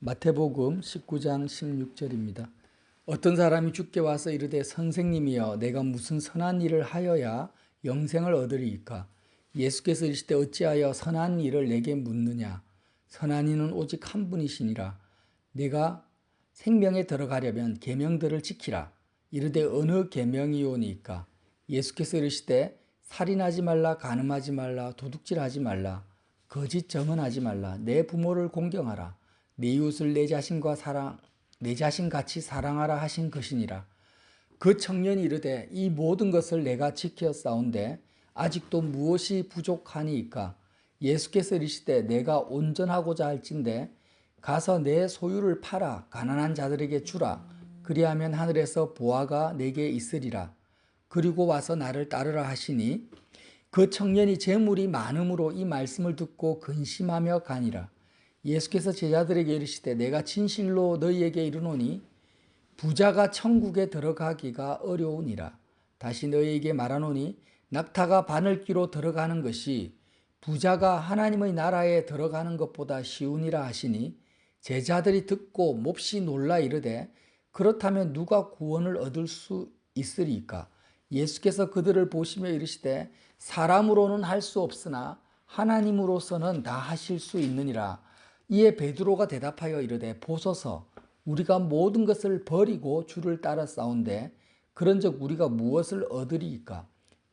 마태복음 19장 16절입니다. 어떤 사람이 주께 와서 이르되 선생님이여 내가 무슨 선한 일을 하여야 영생을 얻으리이까? 예수께서 이르시되 어찌하여 선한 일을 내게 묻느냐? 선한 이는 오직 한 분이시니라. 내가 생명에 들어가려면 계명들을 지키라. 이르되 어느 계명이오니까? 예수께서 이르시되 살인하지 말라, 간음하지 말라, 도둑질하지 말라, 거짓 증언하지 말라, 내 부모를 공경하라, 내 이웃을 내 자신 같이 사랑하라 하신 것이니라. 그 청년이 이르되 이 모든 것을 내가 지켰사온데 아직도 무엇이 부족하니이까? 예수께서 이르시되 내가 온전하고자 할진대 가서 내 소유를 팔아 가난한 자들에게 주라. 그리하면 하늘에서 보화가 내게 있으리라. 그리고 와서 나를 따르라 하시니 그 청년이 재물이 많음으로 이 말씀을 듣고 근심하며 가니라. 예수께서 제자들에게 이르시되 내가 진실로 너희에게 이르노니 부자가 천국에 들어가기가 어려우니라. 다시 너희에게 말하노니 낙타가 바늘귀로 들어가는 것이 부자가 하나님의 나라에 들어가는 것보다 쉬우니라 하시니 제자들이 듣고 몹시 놀라 이르되 그렇다면 누가 구원을 얻을 수 있으리까? 예수께서 그들을 보시며 이르시되 사람으로는 할 수 없으나 하나님으로서는 다 하실 수 있느니라. 이에 베드로가 대답하여 이르되 보소서 우리가 모든 것을 버리고 주를 따라 싸운데 그런즉 우리가 무엇을 얻으리이까?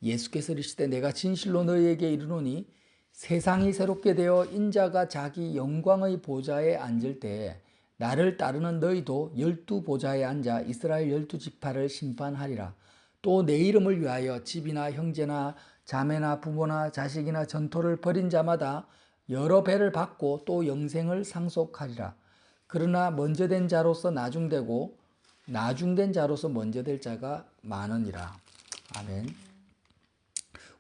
예수께서 이르시되 내가 진실로 너희에게 이르노니 세상이 새롭게 되어 인자가 자기 영광의 보좌에 앉을 때에 나를 따르는 너희도 12보좌에 앉아 이스라엘 12지파를 심판하리라. 또 내 이름을 위하여 집이나 형제나 자매나 부모나 자식이나 전토를 벌인 자마다 여러 배를 받고 또 영생을 상속하리라. 그러나 먼저 된 자로서 나중되고 나중된 자로서 먼저 될 자가 많으니라. 아멘.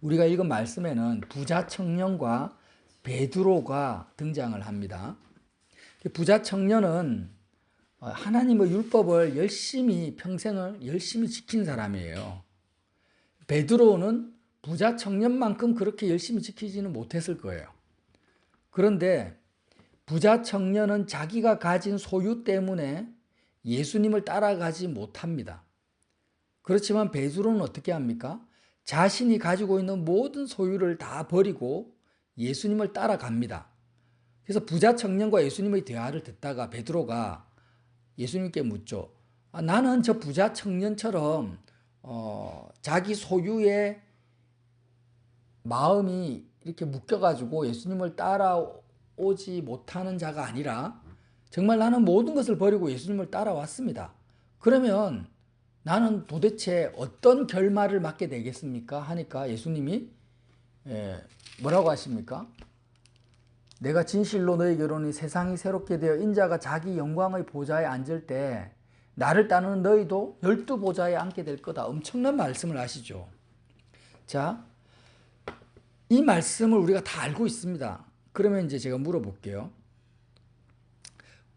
우리가 읽은 말씀에는 부자 청년과 베드로가 등장을 합니다. 부자 청년은 하나님의 율법을 평생을 열심히 지킨 사람이에요. 베드로는 부자 청년만큼 그렇게 열심히 지키지는 못했을 거예요. 그런데 부자 청년은 자기가 가진 소유 때문에 예수님을 따라가지 못합니다. 그렇지만 베드로는 어떻게 합니까? 자신이 가지고 있는 모든 소유를 다 버리고 예수님을 따라갑니다. 그래서 부자 청년과 예수님의 대화를 듣다가 베드로가 예수님께 묻죠. 나는 저 부자 청년처럼 자기 소유에 마음이 이렇게 묶여가지고 예수님을 따라오지 못하는 자가 아니라 정말 나는 모든 것을 버리고 예수님을 따라왔습니다. 그러면 나는 도대체 어떤 결말을 맞게 되겠습니까? 하니까 예수님이 뭐라고 하십니까? 내가 진실로 너희에게 이르노니 세상이 새롭게 되어 인자가 자기 영광의 보좌에 앉을 때 나를 따르는 너희도 12보좌에 앉게 될 거다. 엄청난 말씀을 하시죠. 자, 이 말씀을 우리가 다 알고 있습니다. 그러면 이제 제가 물어볼게요.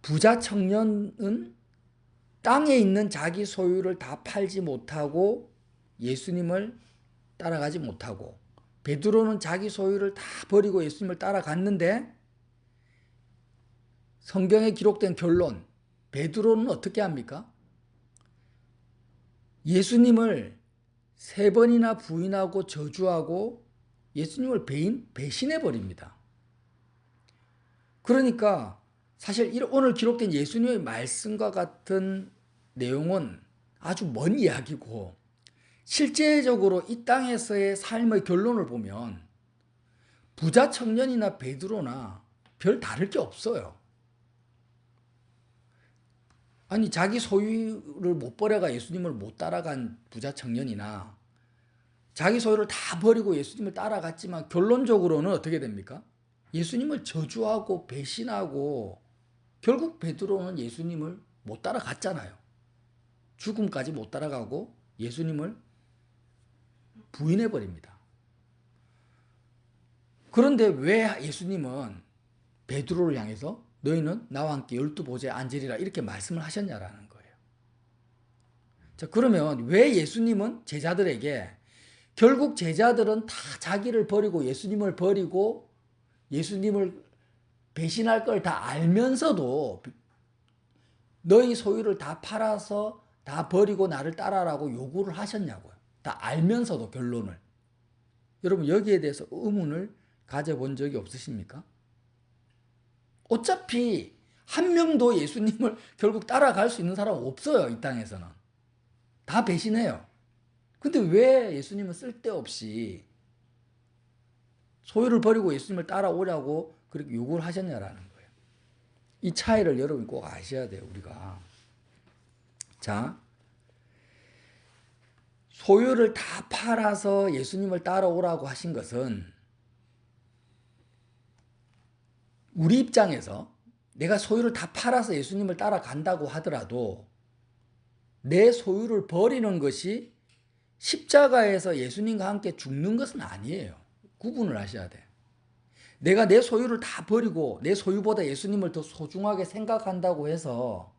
부자 청년은 땅에 있는 자기 소유를 다 팔지 못하고 예수님을 따라가지 못하고 베드로는 자기 소유를 다 버리고 예수님을 따라갔는데 성경에 기록된 결론, 베드로는 어떻게 합니까? 예수님을 3번이나 부인하고 저주하고 예수님을 배신해 버립니다. 그러니까 사실 오늘 기록된 예수님의 말씀과 같은 내용은 아주 먼 이야기고 실제적으로 이 땅에서의 삶의 결론을 보면 부자 청년이나 베드로나 별 다를 게 없어요. 아니 자기 소유를 못 버려가 예수님을 못 따라간 부자 청년이나 자기 소유를 다 버리고 예수님을 따라갔지만 결론적으로는 어떻게 됩니까? 예수님을 저주하고 배신하고 결국 베드로는 예수님을 못 따라갔잖아요. 죽음까지 못 따라가고 예수님을 부인해 버립니다. 그런데 왜 예수님은 베드로를 향해서 너희는 나와 함께 12보좌에 앉으리라 이렇게 말씀을 하셨냐라는 거예요. 자, 그러면 왜 예수님은 제자들에게 결국 제자들은 다 자기를 버리고 예수님을 버리고 예수님을 배신할 걸 다 알면서도 너희 소유를 다 팔아서 다 버리고 나를 따라라고 요구를 하셨냐고요. 다 알면서도 결론을. 여러분 여기에 대해서 의문을 가져본 적이 없으십니까? 어차피 한 명도 예수님을 결국 따라갈 수 있는 사람은 없어요. 이 땅에서는. 다 배신해요. 근데 왜 예수님은 쓸데없이 소유를 버리고 예수님을 따라오라고 그렇게 요구를 하셨냐라는 거예요. 이 차이를 여러분 꼭 아셔야 돼요. 우리가. 자, 소유를 다 팔아서 예수님을 따라오라고 하신 것은 우리 입장에서 내가 소유를 다 팔아서 예수님을 따라간다고 하더라도 내 소유를 버리는 것이 십자가에서 예수님과 함께 죽는 것은 아니에요. 구분을 하셔야 돼. 내가 내 소유를 다 버리고 내 소유보다 예수님을 더 소중하게 생각한다고 해서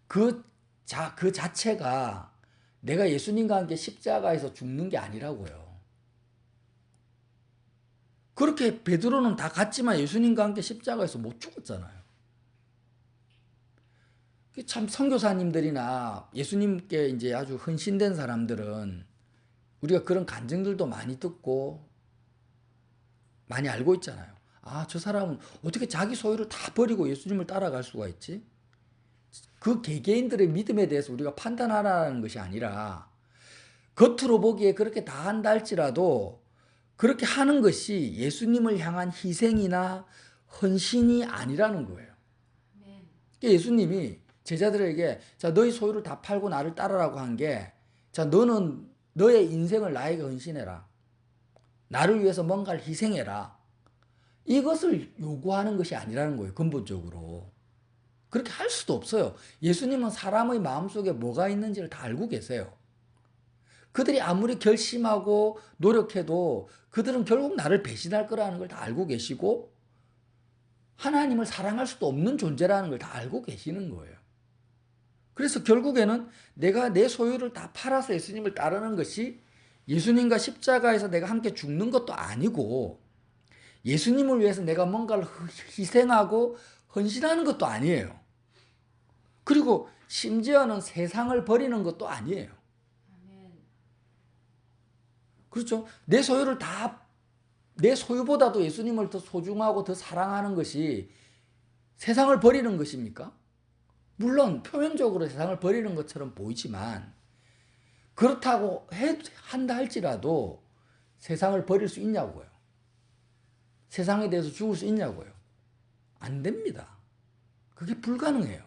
그 자체가 내가 예수님과 함께 십자가에서 죽는 게 아니라고요. 그렇게 베드로는 다 갔지만 예수님과 함께 십자가에서 못 죽었잖아요. 참 선교사님들이나 예수님께 이제 아주 헌신된 사람들은 우리가 그런 간증들도 많이 듣고 많이 알고 있잖아요. 아, 저 사람은 어떻게 자기 소유를 다 버리고 예수님을 따라갈 수가 있지? 그 개개인들의 믿음에 대해서 우리가 판단하라는 것이 아니라 겉으로 보기에 그렇게 다 한다 할지라도 그렇게 하는 것이 예수님을 향한 희생이나 헌신이 아니라는 거예요. 예수님이 제자들에게 자, 너희 소유를 다 팔고 나를 따르라고 한 게 자, 너는 너의 인생을 나에게 헌신해라. 나를 위해서 뭔가를 희생해라. 이것을 요구하는 것이 아니라는 거예요. 근본적으로. 그렇게 할 수도 없어요. 예수님은 사람의 마음속에 뭐가 있는지를 다 알고 계세요. 그들이 아무리 결심하고 노력해도 그들은 결국 나를 배신할 거라는 걸 다 알고 계시고 하나님을 사랑할 수도 없는 존재라는 걸 다 알고 계시는 거예요. 그래서 결국에는 내가 내 소유를 다 팔아서 예수님을 따르는 것이 예수님과 십자가에서 내가 함께 죽는 것도 아니고 예수님을 위해서 내가 뭔가를 희생하고 헌신하는 것도 아니에요. 그리고 심지어는 세상을 버리는 것도 아니에요. 그렇죠? 내 소유보다도 예수님을 더 소중하고 더 사랑하는 것이 세상을 버리는 것입니까? 물론 표면적으로 세상을 버리는 것처럼 보이지만 그렇다고 한다 할지라도 세상을 버릴 수 있냐고요. 세상에 대해서 죽을 수 있냐고요. 안 됩니다. 그게 불가능해요.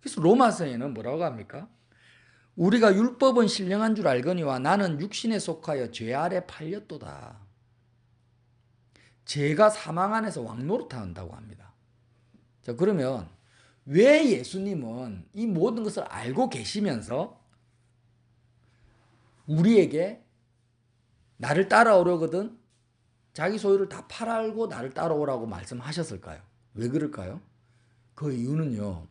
그래서 로마서에는 뭐라고 합니까? 우리가 율법은 신령한 줄 알거니와 나는 육신에 속하여 죄 아래 팔렸도다. 죄가 사망 안에서 왕노릇한다고 합니다. 자, 그러면 왜 예수님은 이 모든 것을 알고 계시면서 우리에게 나를 따라오려거든 자기 소유를 다 팔고 나를 따라오라고 말씀하셨을까요? 왜 그럴까요? 그 이유는요.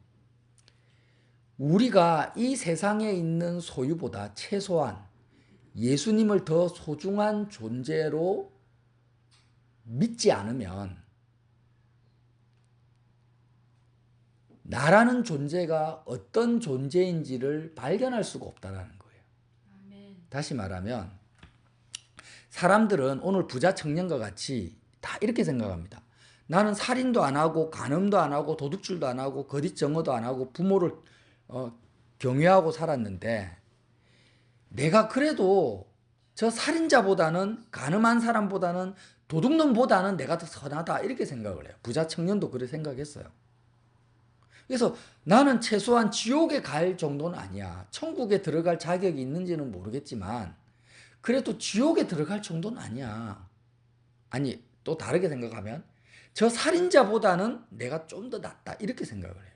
우리가 이 세상에 있는 소유보다 최소한 예수님을 더 소중한 존재로 믿지 않으면 나라는 존재가 어떤 존재인지를 발견할 수가 없다는 거예요. 다시 말하면 사람들은 오늘 부자 청년과 같이 다 이렇게 생각합니다. 나는 살인도 안 하고 간음도 안 하고 도둑질도 안 하고 거짓정오도 안 하고 부모를 경외하고 살았는데 내가 그래도 저 살인자보다는 간음한 사람보다는 도둑놈보다는 내가 더 선하다 이렇게 생각을 해요. 부자 청년도 그렇게 생각했어요. 그래서 나는 최소한 지옥에 갈 정도는 아니야. 천국에 들어갈 자격이 있는지는 모르겠지만 그래도 지옥에 들어갈 정도는 아니야. 아니 또 다르게 생각하면 저 살인자보다는 내가 좀 더 낫다 이렇게 생각을 해요.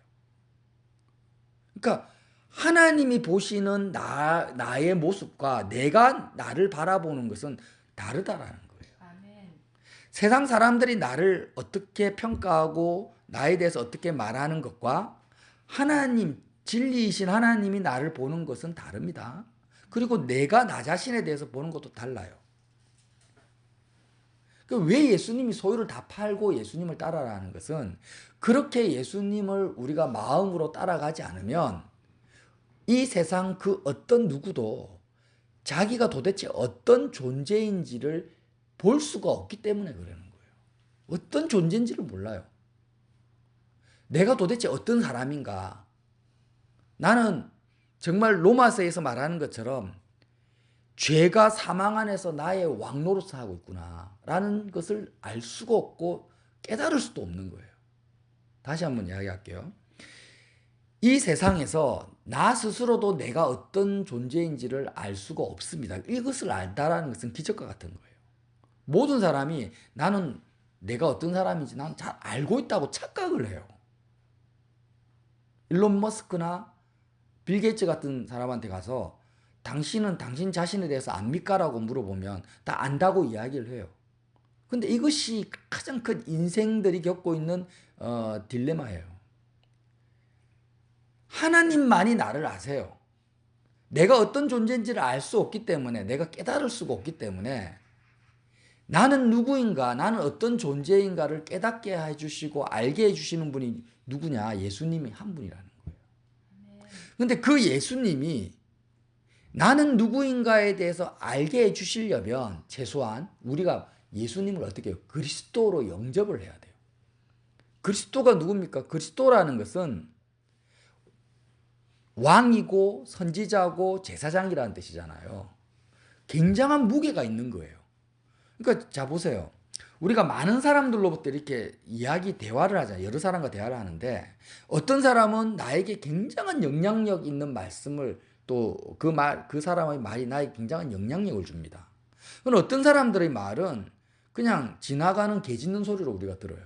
그러니까 하나님이 보시는 나의 모습과 내가 나를 바라보는 것은 다르다라는 거예요. 아멘. 세상 사람들이 나를 어떻게 평가하고 나에 대해서 어떻게 말하는 것과 하나님, 진리이신 하나님이 나를 보는 것은 다릅니다. 그리고 내가 나 자신에 대해서 보는 것도 달라요. 왜 예수님이 소유를 다 팔고 예수님을 따라라는 것은 그렇게 예수님을 우리가 마음으로 따라가지 않으면 이 세상 그 어떤 누구도 자기가 도대체 어떤 존재인지를 볼 수가 없기 때문에 그러는 거예요. 어떤 존재인지를 몰라요. 내가 도대체 어떤 사람인가. 나는 정말 로마서에서 말하는 것처럼 죄가 사망 안에서 나의 왕노릇을 하고 있구나 라는 것을 알 수가 없고 깨달을 수도 없는 거예요. 다시 한번 이야기할게요. 이 세상에서 나 스스로도 내가 어떤 존재인지를 알 수가 없습니다. 이것을 안다라는 것은 기적과 같은 거예요. 모든 사람이 나는 내가 어떤 사람인지 난 잘 알고 있다고 착각을 해요. 일론 머스크나 빌 게이츠 같은 사람한테 가서 당신은 당신 자신에 대해서 압니까? 라고 물어보면 다 안다고 이야기를 해요. 근데 이것이 가장 큰 인생들이 겪고 있는 딜레마예요. 하나님만이 나를 아세요. 내가 어떤 존재인지를 알 수 없기 때문에, 내가 깨달을 수가 없기 때문에 나는 누구인가, 나는 어떤 존재인가를 깨닫게 해주시고 알게 해주시는 분이 누구냐? 예수님이 한 분이라는 거예요. 근데 그 예수님이 나는 누구인가에 대해서 알게 해주시려면 최소한 우리가 예수님을 어떻게 해요? 그리스도로 영접을 해야 돼요. 그리스도가 누굽니까? 그리스도라는 것은 왕이고 선지자고 제사장이라는 뜻이잖아요. 굉장한 무게가 있는 거예요. 그러니까 자 보세요. 우리가 많은 사람들로부터 이렇게 대화를 하잖아요. 여러 사람과 대화를 하는데 어떤 사람은 나에게 굉장한 영향력 있는 말씀을 또 그 사람의 말이 나에게 굉장한 영향력을 줍니다. 그럼 어떤 사람들의 말은 그냥 지나가는 개 짖는 소리로 우리가 들어요.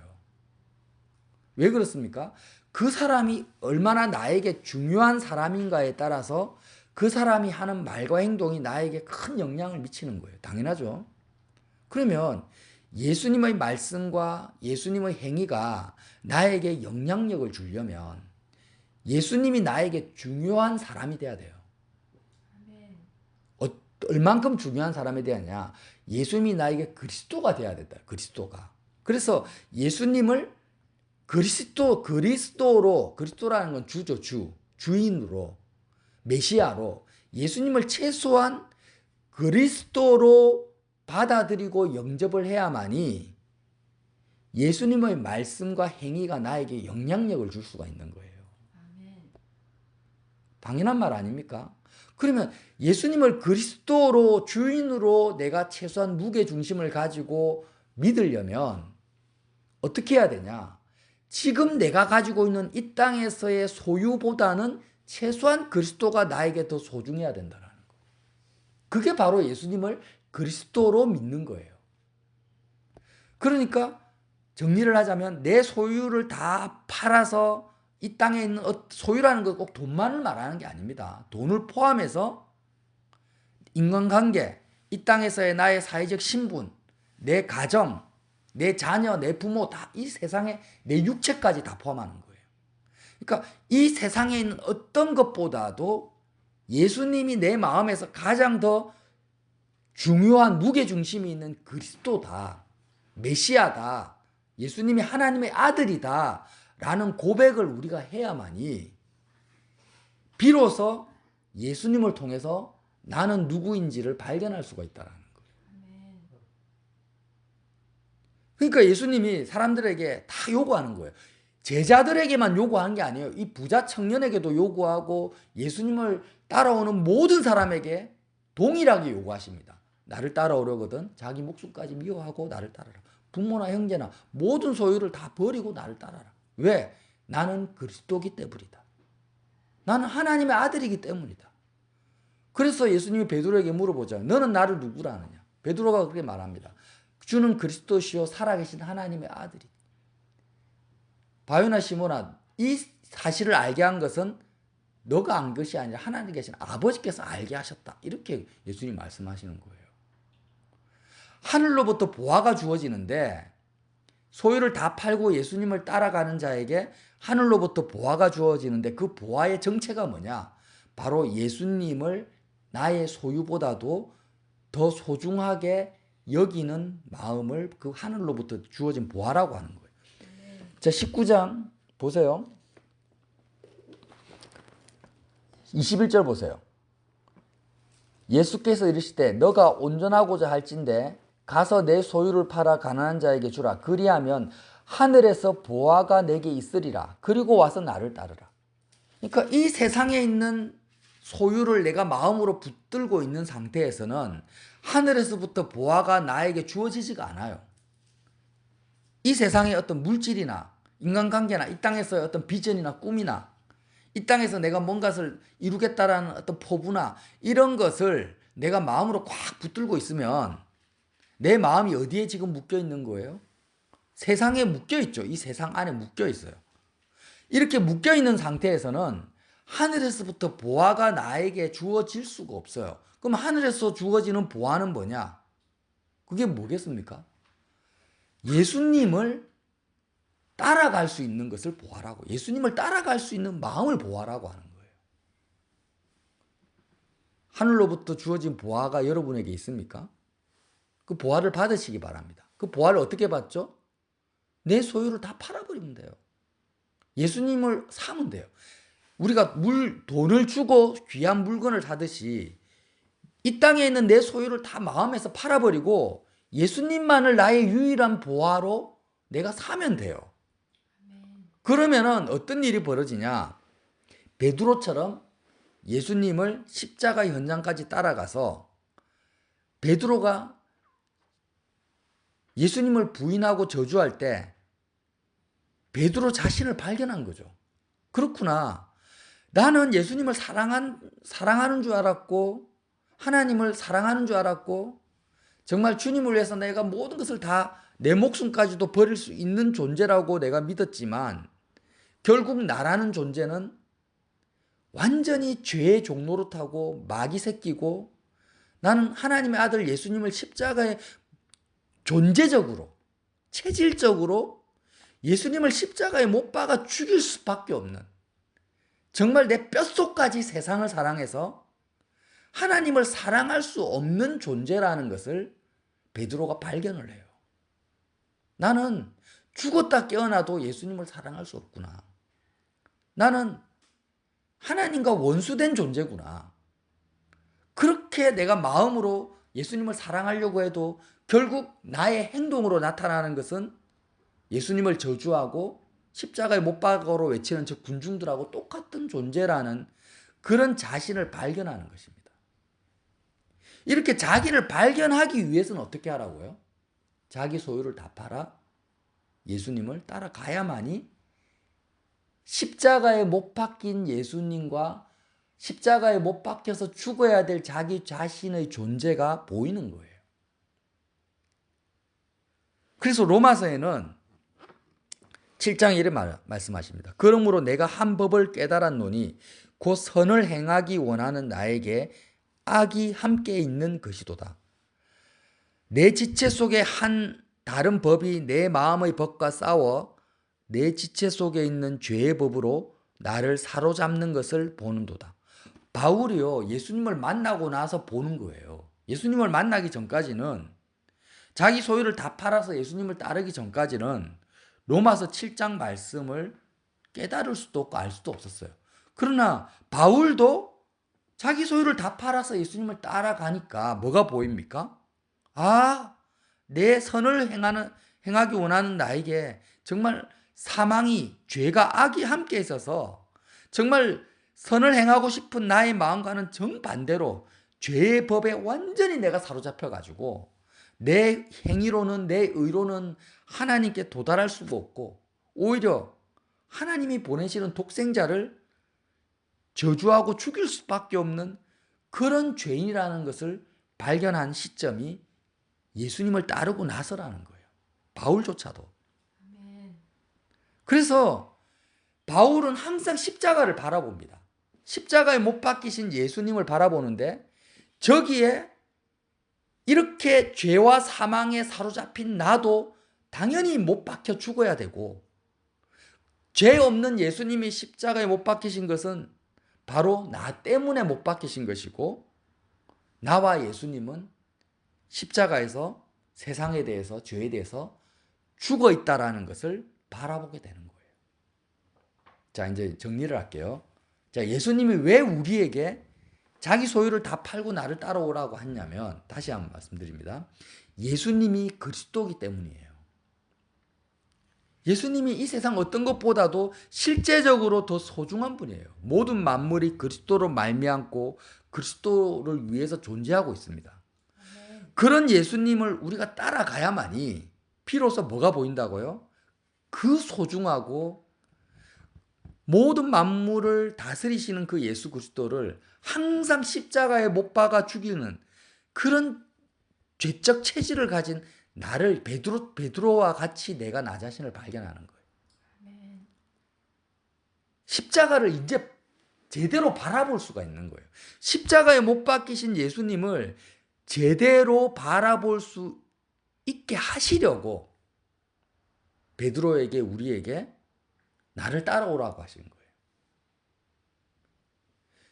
왜 그렇습니까? 그 사람이 얼마나 나에게 중요한 사람인가에 따라서 그 사람이 하는 말과 행동이 나에게 큰 영향을 미치는 거예요. 당연하죠. 그러면 예수님의 말씀과 예수님의 행위가 나에게 영향력을 주려면 예수님이 나에게 중요한 사람이 돼야 돼요. 얼만큼 중요한 사람이 되었냐? 예수님이 나에게 그리스도가 돼야 된다. 그리스도가. 그래서 예수님을 그리스도로, 그리스도라는 건 주죠, 주인으로, 메시아로 예수님을 최소한 그리스도로 받아들이고 영접을 해야만이 예수님의 말씀과 행위가 나에게 영향력을 줄 수가 있는 거예요. 당연한 말 아닙니까? 그러면 예수님을 그리스도로 주인으로 내가 최소한 무게중심을 가지고 믿으려면 어떻게 해야 되냐? 지금 내가 가지고 있는 이 땅에서의 소유보다는 최소한 그리스도가 나에게 더 소중해야 된다는 거. 그게 바로 예수님을 그리스도로 믿는 거예요. 그러니까 정리를 하자면 내 소유를 다 팔아서 이 땅에 있는 소유라는 건 꼭 돈만을 말하는 게 아닙니다. 돈을 포함해서 인간관계, 이 땅에서의 나의 사회적 신분, 내 가정, 내 자녀, 내 부모 다 이 세상에 내 육체까지 다 포함하는 거예요. 그러니까 이 세상에 있는 어떤 것보다도 예수님이 내 마음에서 가장 더 중요한 무게중심이 있는 그리스도다, 메시아다, 예수님이 하나님의 아들이다 라는 고백을 우리가 해야만이 비로소 예수님을 통해서 나는 누구인지를 발견할 수가 있다는 거예요. 그러니까 예수님이 사람들에게 다 요구하는 거예요. 제자들에게만 요구한 게 아니에요. 이 부자 청년에게도 요구하고 예수님을 따라오는 모든 사람에게 동일하게 요구하십니다. 나를 따라오려거든 자기 목숨까지 미워하고 나를 따라라. 부모나 형제나 모든 소유를 다 버리고 나를 따라라. 왜? 나는 그리스도기 때문이다. 나는 하나님의 아들이기 때문이다. 그래서 예수님이 베드로에게 물어보자. 너는 나를 누구라 하느냐? 베드로가 그렇게 말합니다. 주는 그리스도시요 살아계신 하나님의 아들이. 바요나 시몬아, 이 사실을 알게 한 것은 너가 안 것이 아니라 하나님 계신 아버지께서 알게 하셨다. 이렇게 예수님이 말씀하시는 거예요. 하늘로부터 보화가 주어지는데 소유를 다 팔고 예수님을 따라가는 자에게 하늘로부터 보화가 주어지는데 그 보화의 정체가 뭐냐? 바로 예수님을 나의 소유보다도 더 소중하게 여기는 마음을 그 하늘로부터 주어진 보화라고 하는 거예요. 자, 19장 보세요. 21절 보세요. 예수께서 이르시되 너가 온전하고자 할진대 가서 내 소유를 팔아 가난한 자에게 주라. 그리하면 하늘에서 보화가 내게 있으리라. 그리고 와서 나를 따르라. 그러니까 이 세상에 있는 소유를 내가 마음으로 붙들고 있는 상태에서는 하늘에서부터 보화가 나에게 주어지지가 않아요. 이 세상의 어떤 물질이나 인간관계나 이 땅에서의 어떤 비전이나 꿈이나 이 땅에서 내가 뭔가를 이루겠다라는 어떤 포부나 이런 것을 내가 마음으로 꽉 붙들고 있으면 내 마음이 어디에 지금 묶여 있는 거예요? 세상에 묶여 있죠. 이 세상 안에 묶여 있어요. 이렇게 묶여 있는 상태에서는 하늘에서부터 보화가 나에게 주어질 수가 없어요. 그럼 하늘에서 주어지는 보화는 뭐냐? 그게 뭐겠습니까? 예수님을 따라갈 수 있는 것을 보아라고, 예수님을 따라갈 수 있는 마음을 보아라고 하는 거예요. 하늘로부터 주어진 보아가 여러분에게 있습니까? 그 보아를 받으시기 바랍니다. 그 보아를 어떻게 받죠? 내 소유를 다 팔아버리면 돼요. 예수님을 사면 돼요. 우리가 돈을 주고 귀한 물건을 사듯이 이 땅에 있는 내 소유를 다 마음에서 팔아버리고 예수님만을 나의 유일한 보아로 내가 사면 돼요. 그러면은 어떤 일이 벌어지냐? 베드로처럼 예수님을 십자가 현장까지 따라가서 베드로가 예수님을 부인하고 저주할 때 베드로 자신을 발견한 거죠. 그렇구나. 나는 예수님을 사랑하는 줄 알았고 하나님을 사랑하는 줄 알았고 정말 주님을 위해서 내가 모든 것을 다 내 목숨까지도 버릴 수 있는 존재라고 내가 믿었지만 결국 나라는 존재는 완전히 죄의 종로로 타고 마귀 새끼고 나는 하나님의 아들 예수님을 십자가에 존재적으로 체질적으로 예수님을 십자가에 못 박아 죽일 수밖에 없는 정말 내 뼛속까지 세상을 사랑해서 하나님을 사랑할 수 없는 존재라는 것을 베드로가 발견을 해요. 나는 죽었다 깨어나도 예수님을 사랑할 수 없구나. 나는 하나님과 원수된 존재구나. 그렇게 내가 마음으로 예수님을 사랑하려고 해도 결국 나의 행동으로 나타나는 것은 예수님을 저주하고 십자가에 못 박아로 외치는 저 군중들하고 똑같은 존재라는 그런 자신을 발견하는 것입니다. 이렇게 자기를 발견하기 위해서는 어떻게 하라고요? 자기 소유를 다 팔아 예수님을 따라가야만이 십자가에 못 박힌 예수님과 십자가에 못 박혀서 죽어야 될 자기 자신의 존재가 보이는 거예요. 그래서 로마서에는 7장 1에 말씀하십니다. 그러므로 내가 한 법을 깨달았노니 곧 선을 행하기 원하는 나에게 악이 함께 있는 것이도다. 내 지체 속에 한 다른 법이 내 마음의 법과 싸워 내 지체 속에 있는 죄의 법으로 나를 사로잡는 것을 보는도다. 바울이요, 예수님을 만나고 나서 보는 거예요. 예수님을 만나기 전까지는 자기 소유를 다 팔아서 예수님을 따르기 전까지는 로마서 7장 말씀을 깨달을 수도 없고 알 수도 없었어요. 그러나 바울도 자기 소유를 다 팔아서 예수님을 따라가니까 뭐가 보입니까? 내 선을 행하기 원하는 나에게 정말 사망이, 죄가, 악이 함께 있어서 정말 선을 행하고 싶은 나의 마음과는 정반대로 죄의 법에 완전히 내가 사로잡혀가지고 내 행위로는, 내 의로는 하나님께 도달할 수가 없고 오히려 하나님이 보내시는 독생자를 저주하고 죽일 수밖에 없는 그런 죄인이라는 것을 발견한 시점이 예수님을 따르고 나서라는 거예요. 바울조차도. 그래서 바울은 항상 십자가를 바라봅니다. 십자가에 못 박히신 예수님을 바라보는데 저기에 이렇게 죄와 사망에 사로잡힌 나도 당연히 못 박혀 죽어야 되고 죄 없는 예수님이 십자가에 못 박히신 것은 바로 나 때문에 못 박히신 것이고 나와 예수님은 십자가에서 세상에 대해서, 죄에 대해서 죽어 있다라는 것을 바라보게 되는 거예요. 자, 이제 정리를 할게요. 자, 예수님이 왜 우리에게 자기 소유를 다 팔고 나를 따라오라고 했냐면, 다시 한번 말씀드립니다. 예수님이 그리스도이기 때문이에요. 예수님이 이 세상 어떤 것보다도 실제적으로 더 소중한 분이에요. 모든 만물이 그리스도로 말미암고 그리스도를 위해서 존재하고 있습니다. 그런 예수님을 우리가 따라가야만이 비로소 뭐가 보인다고요? 그 소중하고 모든 만물을 다스리시는 그 예수 그리스도를 항상 십자가에 못 박아 죽이는 그런 죄적 체질을 가진 나를 베드로와 같이 내가 나 자신을 발견하는 거예요. 아멘. 십자가를 이제 제대로 바라볼 수가 있는 거예요. 십자가에 못 박히신 예수님을 제대로 바라볼 수 있게 하시려고 베드로에게 우리에게 나를 따라오라고 하신 거예요.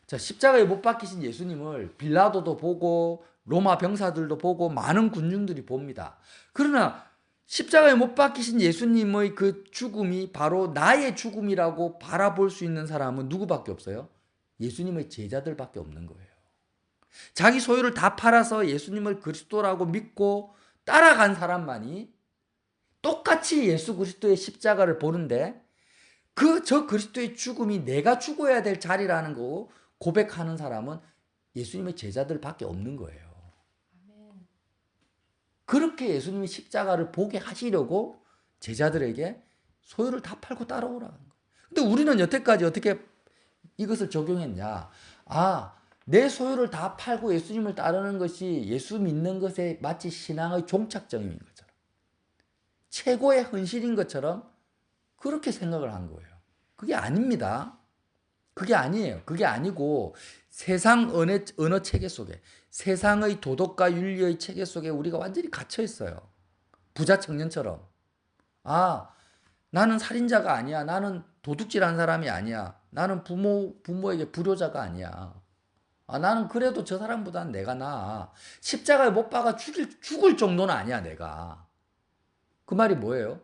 자, 십자가에 못 박히신 예수님을 빌라도도 보고 로마 병사들도 보고 많은 군중들이 봅니다. 그러나 십자가에 못 박히신 예수님의 그 죽음이 바로 나의 죽음이라고 바라볼 수 있는 사람은 누구밖에 없어요? 예수님의 제자들밖에 없는 거예요. 자기 소유를 다 팔아서 예수님을 그리스도라고 믿고 따라간 사람만이 똑같이 예수 그리스도의 십자가를 보는데 저 그리스도의 죽음이 내가 죽어야 될 자리라는 거 고백하는 사람은 예수님의 제자들밖에 없는 거예요. 그렇게 예수님이 십자가를 보게 하시려고 제자들에게 소유를 다 팔고 따라오라는 거예요. 근데 우리는 여태까지 어떻게 이것을 적용했냐? 내 소유를 다 팔고 예수님을 따르는 것이 예수 믿는 것에 마치 신앙의 종착점인 것처럼, 최고의 헌신인 것처럼 그렇게 생각을 한 거예요. 그게 아닙니다. 그게 아니에요. 그게 아니고 세상 언어 체계 속에, 세상의 도덕과 윤리의 체계 속에 우리가 완전히 갇혀 있어요. 부자 청년처럼. 나는 살인자가 아니야. 나는 도둑질한 사람이 아니야. 나는 부모에게 불효자가 아니야. 나는 그래도 저 사람보다는 내가 나아. 십자가에 못 박아 죽을 정도는 아니야, 내가. 그 말이 뭐예요?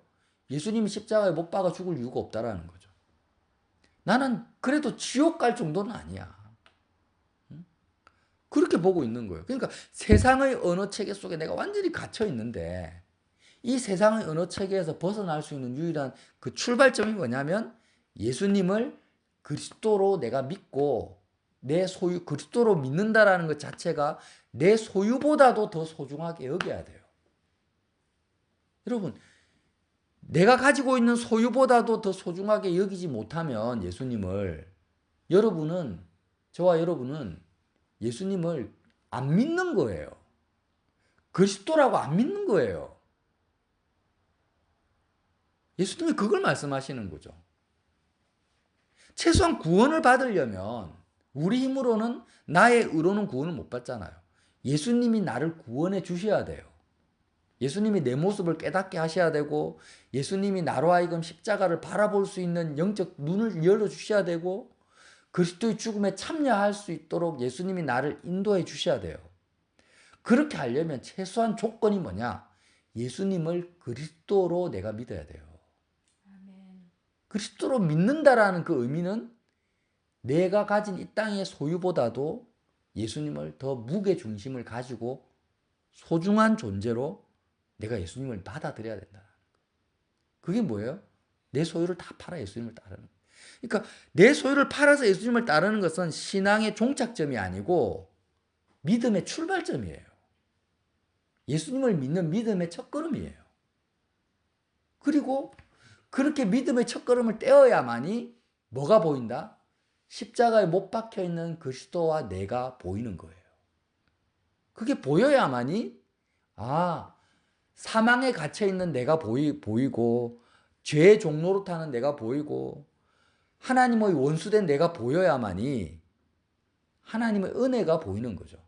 예수님이 십자가에 못 박아 죽을 이유가 없다라는 거죠. 나는 그래도 지옥 갈 정도는 아니야. 그렇게 보고 있는 거예요. 그러니까 세상의 언어 체계 속에 내가 완전히 갇혀 있는데 이 세상의 언어 체계에서 벗어날 수 있는 유일한 그 출발점이 뭐냐면 예수님을 그리스도로 내가 믿고 내 소유 그리스도로 믿는다라는 것 자체가 내 소유보다도 더 소중하게 여겨야 돼요. 여러분, 내가 가지고 있는 소유보다도 더 소중하게 여기지 못하면 저와 여러분은 예수님을 안 믿는 거예요. 그리스도라고 안 믿는 거예요. 예수님이 그걸 말씀하시는 거죠. 최소한 구원을 받으려면 우리 힘으로는 나의 의로는 구원을 못 받잖아요. 예수님이 나를 구원해 주셔야 돼요. 예수님이 내 모습을 깨닫게 하셔야 되고 예수님이 나로 하여금 십자가를 바라볼 수 있는 영적 눈을 열어주셔야 되고 그리스도의 죽음에 참여할 수 있도록 예수님이 나를 인도해 주셔야 돼요. 그렇게 하려면 최소한 조건이 뭐냐? 예수님을 그리스도로 내가 믿어야 돼요. 아멘. 그리스도로 믿는다라는 그 의미는 내가 가진 이 땅의 소유보다도 예수님을 더 무게중심을 가지고 소중한 존재로 내가 예수님을 받아들여야 된다. 그게 뭐예요? 내 소유를 다 팔아 예수님을 따르는 거예요. 그러니까 내 소유를 팔아서 예수님을 따르는 것은 신앙의 종착점이 아니고 믿음의 출발점이에요. 예수님을 믿는 믿음의 첫걸음이에요. 그리고 그렇게 믿음의 첫걸음을 떼어야만이 뭐가 보인다? 십자가에 못 박혀 있는 그리스도와 내가 보이는 거예요. 그게 보여야만이 사망에 갇혀 있는 내가 보이고 죄의 종로로 타는 내가 보이고 하나님의 원수된 내가 보여야만이 하나님의 은혜가 보이는 거죠.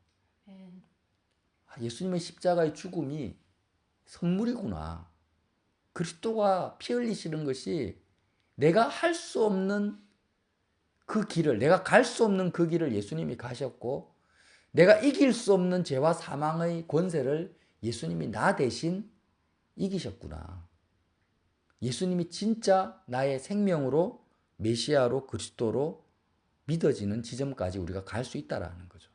예수님의 십자가의 죽음이 선물이구나. 그리스도가 피 흘리시는 것이 내가 할 수 없는 그 길을, 내가 갈 수 없는 그 길을 예수님이 가셨고 내가 이길 수 없는 죄와 사망의 권세를 예수님이 나 대신 이기셨구나. 예수님이 진짜 나의 생명으로 메시아로 그리스도로 믿어지는 지점까지 우리가 갈 수 있다라는 거죠.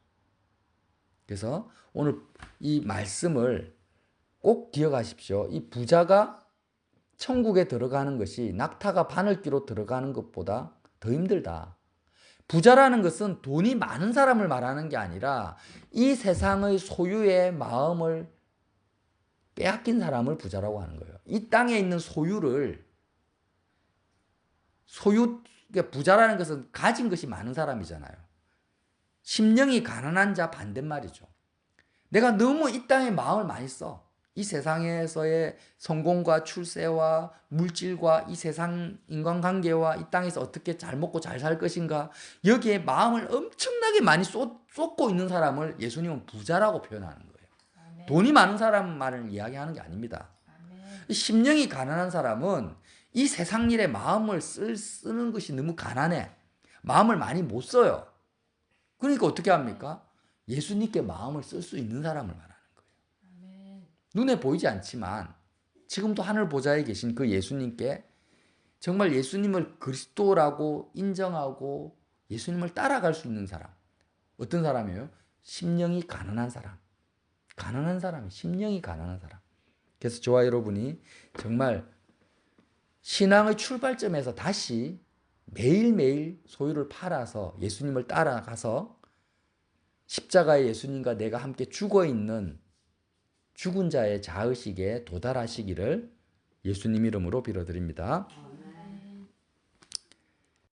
그래서 오늘 이 말씀을 꼭 기억하십시오. 이 부자가 천국에 들어가는 것이 낙타가 바늘귀로 들어가는 것보다 더 힘들다. 부자라는 것은 돈이 많은 사람을 말하는 게 아니라 이 세상의 소유의 마음을 빼앗긴 사람을 부자라고 하는 거예요. 이 땅에 있는 그러니까 부자라는 것은 가진 것이 많은 사람이잖아요. 심령이 가난한 자 반대말이죠. 내가 너무 이 땅에 마음을 많이 써. 이 세상에서의 성공과 출세와 물질과 이 세상 인간관계와 이 땅에서 어떻게 잘 먹고 잘 살 것인가, 여기에 마음을 엄청나게 많이 쏟고 있는 사람을 예수님은 부자라고 표현하는 거예요. 아멘. 돈이 많은 사람만을 이야기하는 게 아닙니다. 아멘. 심령이 가난한 사람은 이 세상 일에 마음을 쓰는 것이 너무 가난해. 마음을 많이 못 써요. 그러니까 어떻게 합니까? 예수님께 마음을 쓸 수 있는 사람을 말하는 거예요. 아멘. 눈에 보이지 않지만 지금도 하늘 보좌에 계신 그 예수님께 정말 예수님을 그리스도라고 인정하고 예수님을 따라갈 수 있는 사람. 어떤 사람이에요? 심령이 가난한 사람. 가난한 사람이 심령이 가난한 사람. 그래서 저와 여러분이 정말 신앙의 출발점에서 다시 매일매일 소유를 팔아서 예수님을 따라가서 십자가의 예수님과 내가 함께 죽어있는 죽은 자의 자의식에 도달하시기를 예수님 이름으로 빌어드립니다.